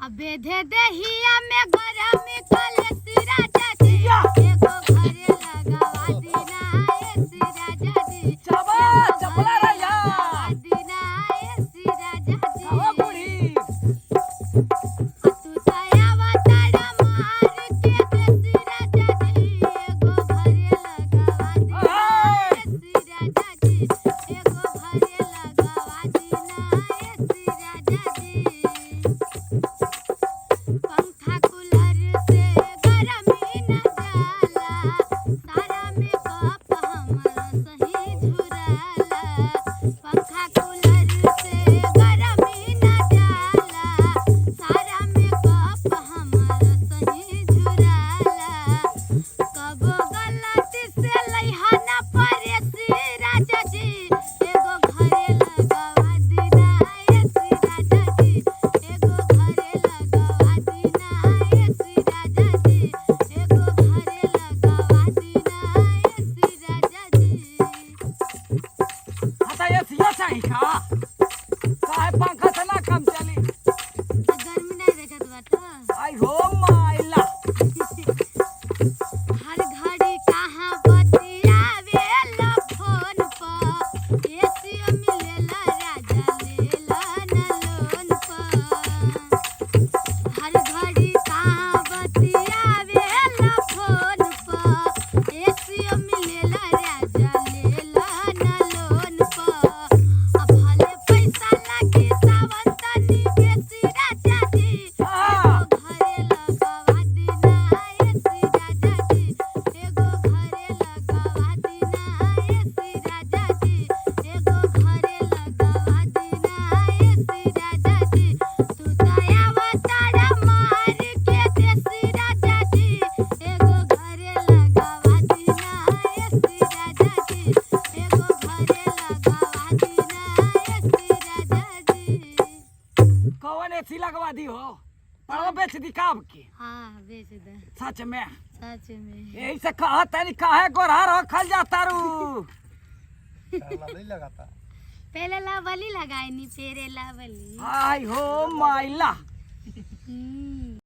अबे दे दहिया में गरम कलसी राजा जी एगो घरे लगावा दीना एसी राजा जी चबा चपला रहिया दीना एसी राजा जी हवा बुढ़ी तू दयावा तारा मार के देसी राजा जी एगो घरे लगावा दीना एसी राजा जी एगो घरे लगावा दीना एसी राजा जी पंखा कूलर से गरमी न जाला सारा मेकअप हमर सही झुराला पंखा कूलर से गरमी न जाला सारा मेकअप हमर सही झुराला कबो गलती से लइहा न परेसी राजा जी एगो घरे लगावा दीना एसी राजा जी एगो घरे लगावा दीना एसी राजा जी एगो घरे लगावा दीना एसी राजा जी आता ये सिया चाहिए का काहे पंखा से ना कम चली गर्मी नहीं देखत बाटा आई हो माइला हर घड़ी कहाँ बतियावेला फोन पर एसी मिलेला राजा लेला न लोन पर हर घड़ी कहाँ बतियावेला फोन पर एसी मिलेला राजा लेला न लोन पर अब भले पैसा लगी सावन तनी बेसी राजा जी एगो घरे लगावा दीना एसी राजा जी एगो घरे लगावा दीना एसी राजा जी एगो घरे लगावा दीना एसी राजा जी तू दयावा तारा मार के देसी राजा जी एगो घरे लगावा दीना एसी राजा जी एगो घरे लगावा दीना एसी राजा जी कौन एसी लगवा दी हो पड़वा बेच दी काब की हाँ बेच दे सच में सच में यही से कहा तनी काहे गोरहर रखल जाता रू नहीं लगाता पहले लावली लगाई नी फेरे लावली आई हो माइला हम्म